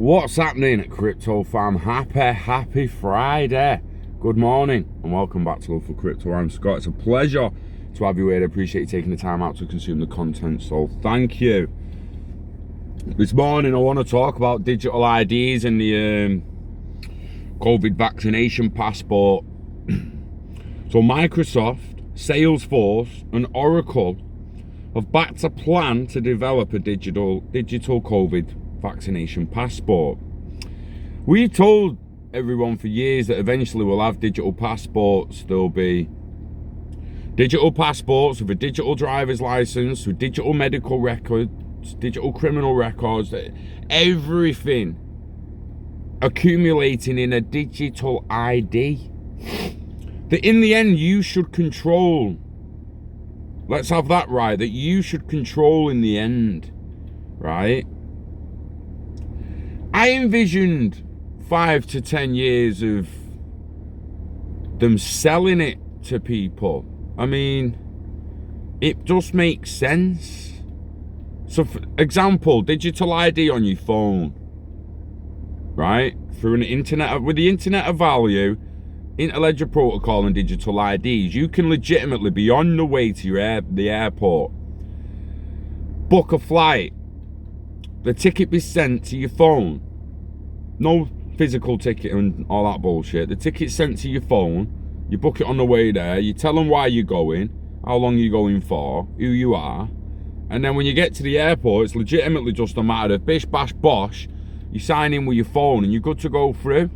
What's happening at Crypto Fam? Happy Friday. Good morning and welcome back to Love for Crypto. I'm Scott. It's a pleasure to have you here. I appreciate you taking the time out to consume the content, so thank you. This morning I want to talk about digital IDs and the COVID vaccination passport. So Microsoft, Salesforce and Oracle have backed a plan to develop a digital COVID vaccination passport. We told everyone for years that eventually we'll have digital passports. There'll be digital passports with a digital driver's license, with digital medical records, digital criminal records, everything accumulating in a digital ID that in the end you should control. Let's have that right, that you should control in the end, right? I envisioned 5 to 10 years of them selling it to people. I mean, it just makes sense. So for example, digital ID on your phone, right? Through an internet, with the internet of value, Interledger Protocol and digital IDs, you can legitimately be on the way to the airport, book a flight, the ticket be sent to your phone, no physical ticket and all that bullshit, the ticket's sent to your phone, you book it on the way there, you tell them why you're going, how long you're going for, who you are, and then when you get to the airport, it's legitimately just a matter of bish bash bosh, you sign in with your phone and you're good to go through.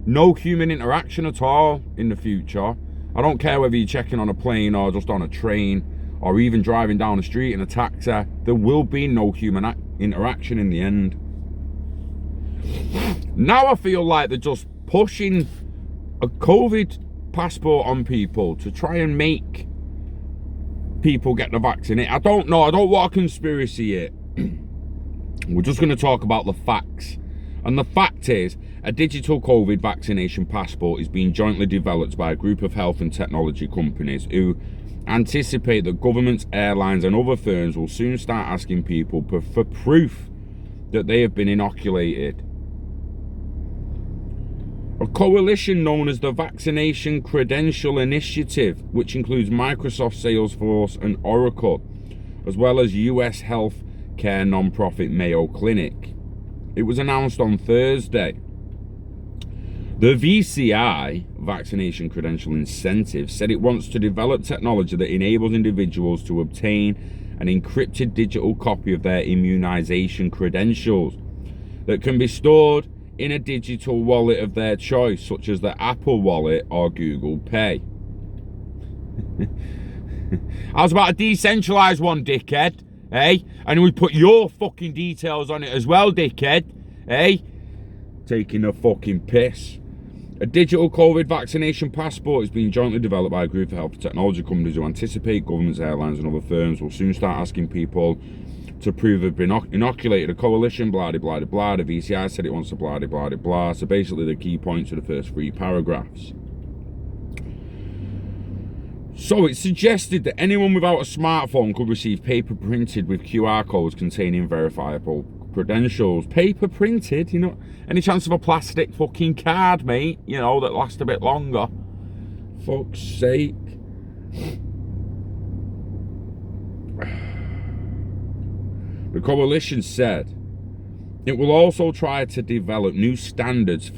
No human interaction at all in the future. I don't care whether you're checking on a plane or just on a train or even driving down the street in a taxi. There will be no human interaction in the end. Now I feel like they're just pushing a COVID passport on people to try and make people get the vaccine. I don't know. I don't want a conspiracy here. We're just going to talk about the facts. And the fact is, a digital COVID vaccination passport is being jointly developed by a group of health and technology companies who anticipate that governments, airlines and other firms will soon start asking people for proof that they have been inoculated. A coalition known as the Vaccination Credential Initiative, which includes Microsoft, Salesforce and Oracle, as well as US health care non-profit Mayo Clinic. It was announced on Thursday. The VCI, Vaccination Credential Initiative, said it wants to develop technology that enables individuals to obtain an encrypted digital copy of their immunization credentials that can be stored in a digital wallet of their choice, such as the Apple Wallet or Google Pay. I was about a decentralized one, dickhead, eh? And we put your fucking details on it as well, dickhead, eh? Taking a fucking piss. A digital COVID vaccination passport is being jointly developed by a group of health technology companies who anticipate governments, airlines and other firms will soon start asking people to prove they've been inoculated. A coalition, blah, blah, blah, blah. The VCI said it wants to blah, blah, blah, blah. So basically the key points of the first 3 paragraphs. So it suggested that anyone without a smartphone could receive paper printed with QR codes containing verifiable credentials. Paper printed, you know, any chance of a plastic fucking card, mate, you know, that lasts a bit longer? Fuck's sake. The coalition said it will also try to develop new standards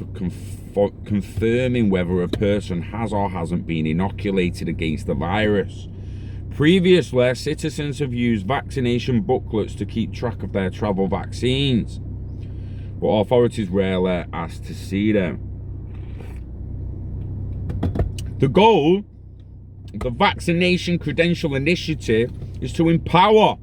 for confirming whether a person has or hasn't been inoculated against the virus. Previously, citizens have used vaccination booklets to keep track of their travel vaccines, but authorities rarely ask to see them. The goal of the Vaccination Credential Initiative is to empower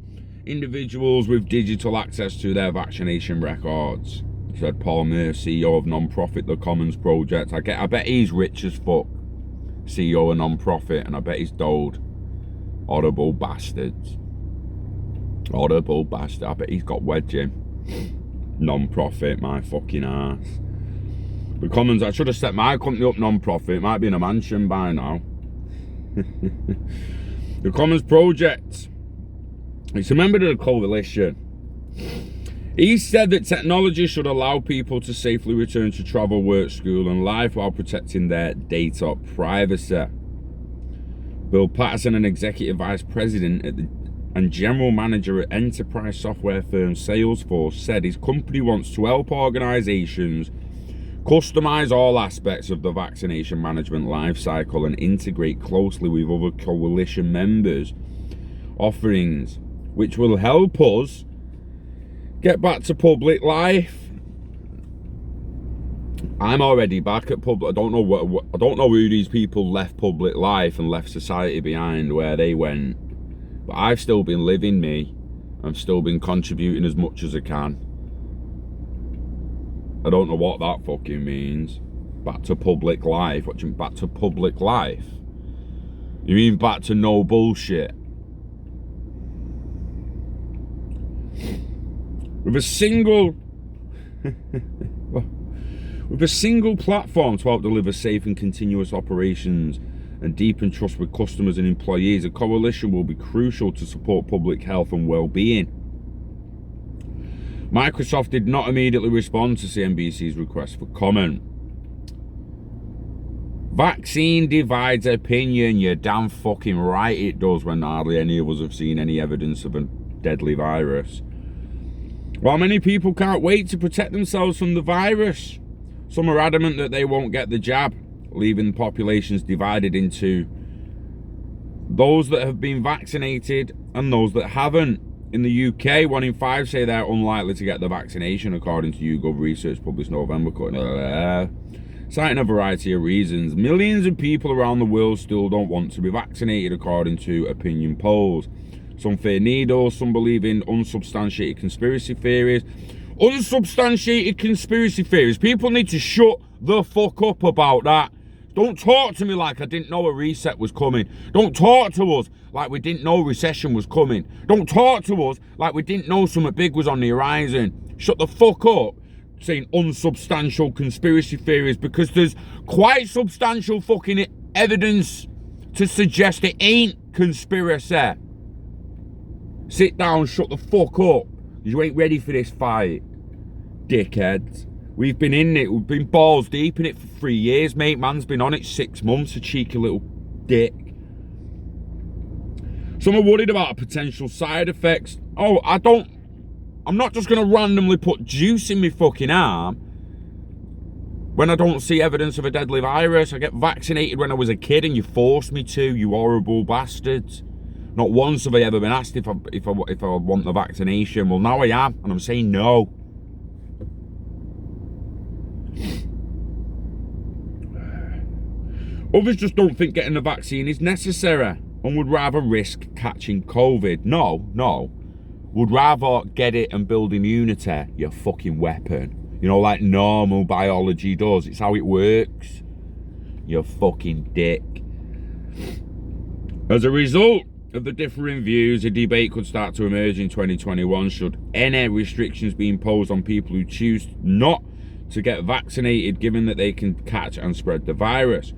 individuals with digital access to their vaccination records, said Paul Muir, CEO of non-profit The Commons Project. I bet he's rich as fuck, CEO of non-profit, and I bet he's doled. Horrible bastards. Horrible bastard. I bet he's got wedging. Non-profit, my fucking ass. The Commons, I should have set my company up non-profit. It might be in a mansion by now. The Commons Project. It's a member of the coalition. He said that technology should allow people to safely return to travel, work, school and life while protecting their data privacy. Bill Patterson, an executive vice president and general manager at enterprise software firm Salesforce, said his company wants to help organizations customize all aspects of the vaccination management lifecycle and integrate closely with other coalition members' offerings, which will help us get back to public life. I'm already back at public. I don't know who these people left public life and left society behind, where they went. But I've still been living me. I've still been contributing as much as I can. I don't know what that fucking means. Back to public life. What do you mean back to public life? You mean back to no bullshit? With a single platform to help deliver safe and continuous operations and deepen trust with customers and employees, a coalition will be crucial to support public health and well-being. Microsoft did not immediately respond to CNBC's request for comment. Vaccine divides opinion. You're damn fucking right it does, when hardly any of us have seen any evidence of a deadly virus. While many people can't wait to protect themselves from the virus, some are adamant that they won't get the jab, leaving populations divided into those that have been vaccinated and those that haven't. In the UK, 1 in 5 say they're unlikely to get the vaccination, according to YouGov research published November, citing a variety of reasons. Millions of people around the world still don't want to be vaccinated, according to opinion polls. Some fear needles, some believe in unsubstantiated conspiracy theories. Unsubstantiated conspiracy theories. People need to shut the fuck up about that. Don't talk to me like I didn't know a reset was coming. Don't talk to us like we didn't know recession was coming. Don't talk to us like we didn't know something big was on the horizon. Shut the fuck up saying unsubstantial conspiracy theories, because there's quite substantial fucking evidence to suggest it ain't conspiracy. Sit down, shut the fuck up. You ain't ready for this fight, dickheads. We've been in it, we've been balls deep in it for 3 years, mate. Man's been on it 6 months, a cheeky little dick. Some are worried about potential side effects. Oh, I'm not just gonna randomly put juice in my fucking arm when I don't see evidence of a deadly virus. I get vaccinated when I was a kid and you forced me to, you horrible bastards. Not once have I ever been asked if I want the vaccination. Well, now I am, and I'm saying no. Others just don't think getting the vaccine is necessary and would rather risk catching COVID. No. Would rather get it and build immunity, your fucking weapon. You know, like normal biology does. It's how it works. You fucking dick. As a result of the differing views, a debate could start to emerge in 2021 should any restrictions be imposed on people who choose not to get vaccinated, given that they can catch and spread the virus.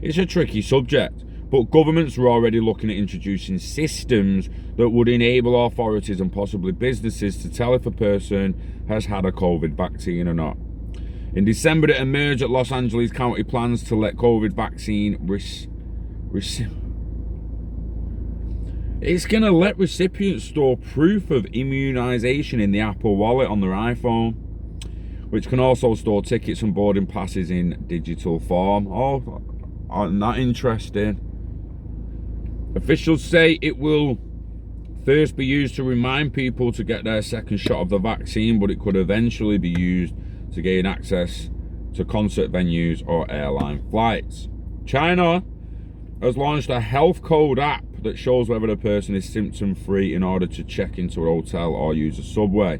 It's a tricky subject, but governments are already looking at introducing systems that would enable authorities and possibly businesses to tell if a person has had a COVID vaccine or not. In December, it emerged that Los Angeles County plans to let COVID vaccine it's going to let recipients store proof of immunization in the Apple Wallet on their iPhone, which can also store tickets and boarding passes in digital form. Oh, isn't that interesting? Officials say it will first be used to remind people to get their second shot of the vaccine, but it could eventually be used to gain access to concert venues or airline flights. China has launched a health code app that shows whether a person is symptom-free in order to check into a hotel or use a subway.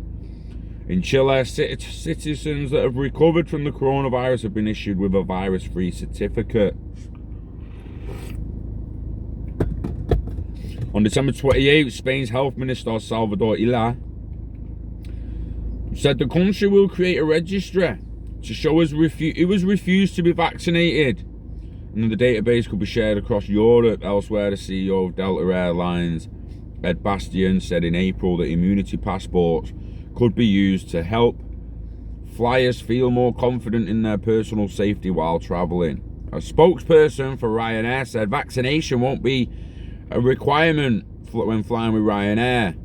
In Chile, citizens that have recovered from the coronavirus have been issued with a virus-free certificate. On December 28th, Spain's Health Minister Salvador Illa said the country will create a registry to show who was refused to be vaccinated, and then the database could be shared across Europe. Elsewhere, the CEO of Delta Airlines, Ed Bastian, said in April that immunity passports could be used to help flyers feel more confident in their personal safety while traveling. A spokesperson for Ryanair said vaccination won't be a requirement when flying with Ryanair.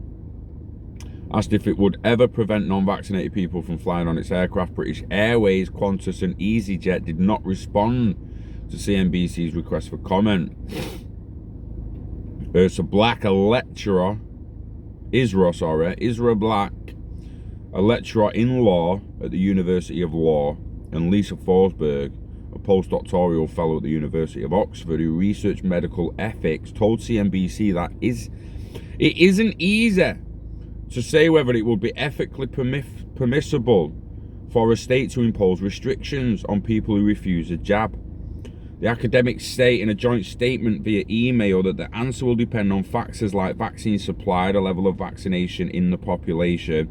Asked if it would ever prevent non-vaccinated people from flying on its aircraft, British Airways, Qantas and EasyJet did not respond to CNBC's request for comment. Isra Black, a lecturer in law at the University of Law, and Lisa Forsberg, a postdoctoral fellow at the University of Oxford who researched medical ethics, told CNBC that it isn't easy to say whether it would be ethically permissible for a state to impose restrictions on people who refuse a jab. The academics state in a joint statement via email that the answer will depend on factors like vaccine supply, the level of vaccination in the population,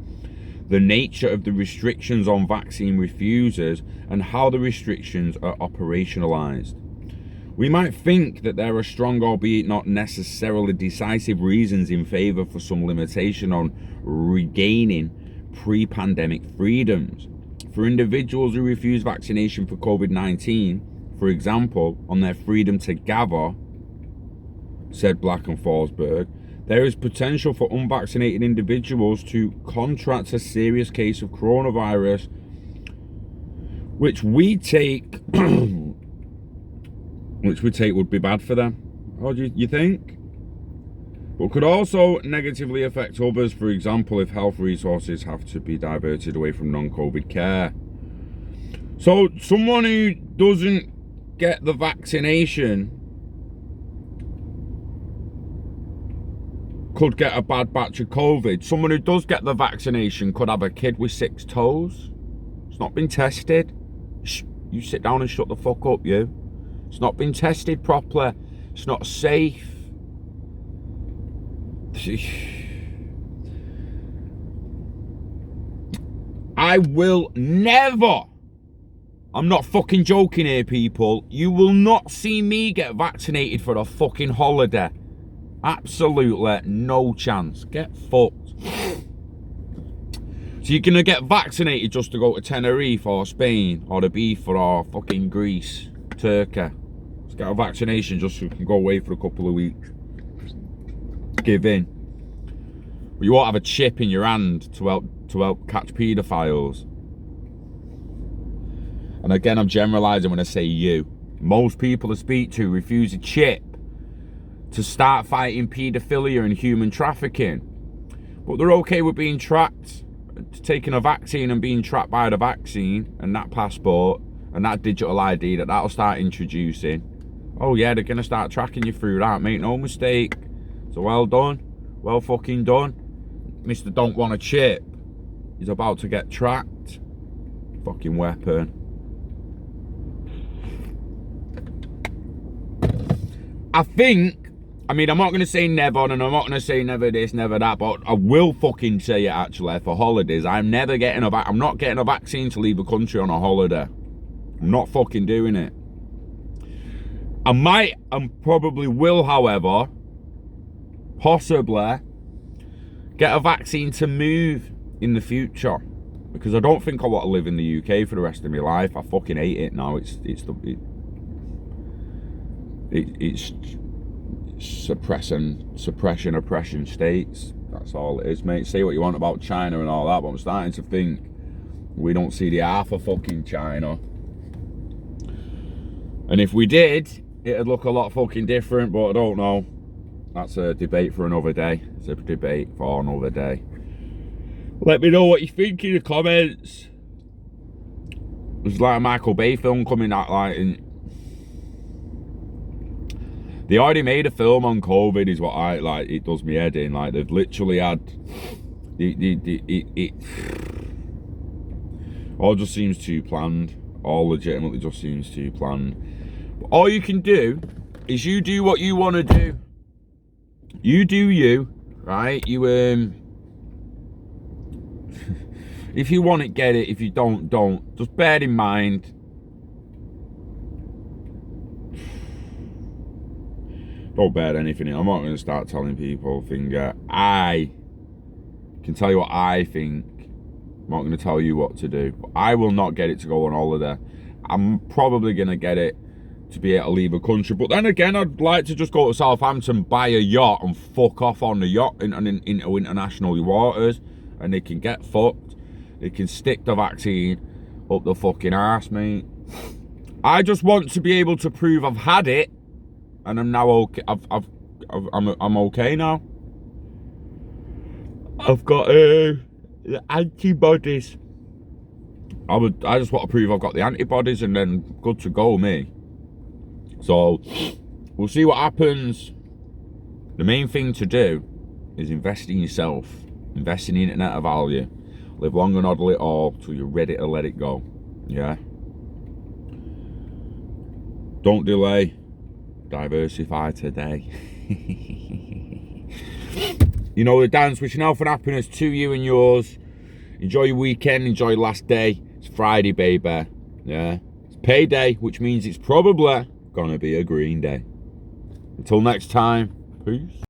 the nature of the restrictions on vaccine refusers, and how the restrictions are operationalized. We might think that there are strong, albeit not necessarily decisive, reasons in favor for some limitation on regaining pre-pandemic freedoms. For individuals who refuse vaccination for COVID-19, for example, on their freedom to gather, said Black and Forsberg, there is potential for unvaccinated individuals to contract a serious case of coronavirus, which we take would be bad for them. What do you think? But could also negatively affect others, for example, if health resources have to be diverted away from non-COVID care. So someone who doesn't get the vaccination could get a bad batch of COVID. Someone who does get the vaccination could have a kid with 6 toes. It's not been tested. Shh, you sit down and shut the fuck up, you. It's not been tested properly. It's not safe. I will never, I'm not fucking joking here, people, you will not see me get vaccinated for a fucking holiday. Absolutely no chance. Get fucked. So you're gonna get vaccinated just to go to Tenerife or Spain or Ibiza or fucking Greece, Turkey. Let's get a vaccination just so you can go away for a couple of weeks. Give in. But you won't have a chip in your hand to help catch paedophiles. And again, I'm generalising when I say you. Most people I speak to refuse a chip to start fighting paedophilia and human trafficking. But they're okay with being tracked, taking a vaccine and being tracked by the vaccine and that passport and that digital ID that'll start introducing. Oh yeah, they're gonna start tracking you through that, make no mistake. So well done, well fucking done. Mr. Don't Want a Chip is about to get tracked. Fucking weapon. I think, I mean, I'm not going to say never, and I'm not going to say never this, never that, but I will fucking say it actually for holidays. I'm not getting a vaccine to leave a country on a holiday. I'm not fucking doing it. I might and probably will, however, possibly get a vaccine to move in the future, because I don't think I want to live in the UK for the rest of my life. I fucking hate it now. It's suppression, oppression states. That's all it is, mate. Say what you want about China and all that, but I'm starting to think we don't see the half of fucking China. And if we did, it'd look a lot fucking different, but I don't know. That's a debate for another day. It's a debate for another day. Let me know what you think in the comments. There's like a Michael Bay film coming out, like, and they already made a film on COVID, is what I like. It does me head in. Like, they've literally had it all just seems too planned. All legitimately just seems too planned. But all you can do is you do what you want to do. You do you, right? You if you want it, get it. If you don't, don't. Just bear in mind, don't bear anything in. I'm not going to start telling people things. I can tell you what I think. I'm not going to tell you what to do. But I will not get it to go on holiday. I'm probably going to get it to be able to leave a country. But then again, I'd like to just go to Southampton, buy a yacht, and fuck off on the yacht into international waters. And they can get fucked. They can stick the vaccine up the fucking arse, mate. I just want to be able to prove I've had it, and I'm now okay. I'm okay now. I've got the antibodies. I just want to prove I've got the antibodies, and then good to go, me. So we'll see what happens. The main thing to do is invest in yourself, invest in the internet of value, live long and hodl it all till you're ready to let it go. Yeah. Don't delay. Diversify today. You know the dance. Wishing health and happiness to you and yours. Enjoy your weekend. Enjoy your last day. It's Friday, baby. Yeah. It's payday, which means it's probably gonna be a green day. Until next time. Peace.